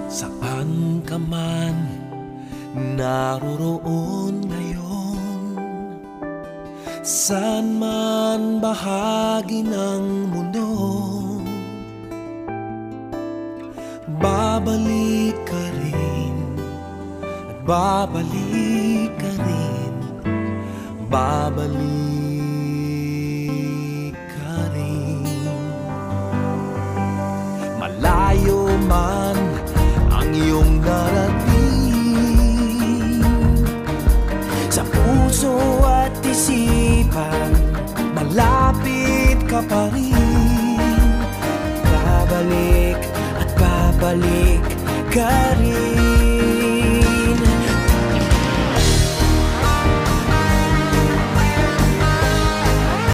Saan ka man naroroon ngayon, saan man bahagi ng mundo, babalik ka rin at babalik ka rin, babalik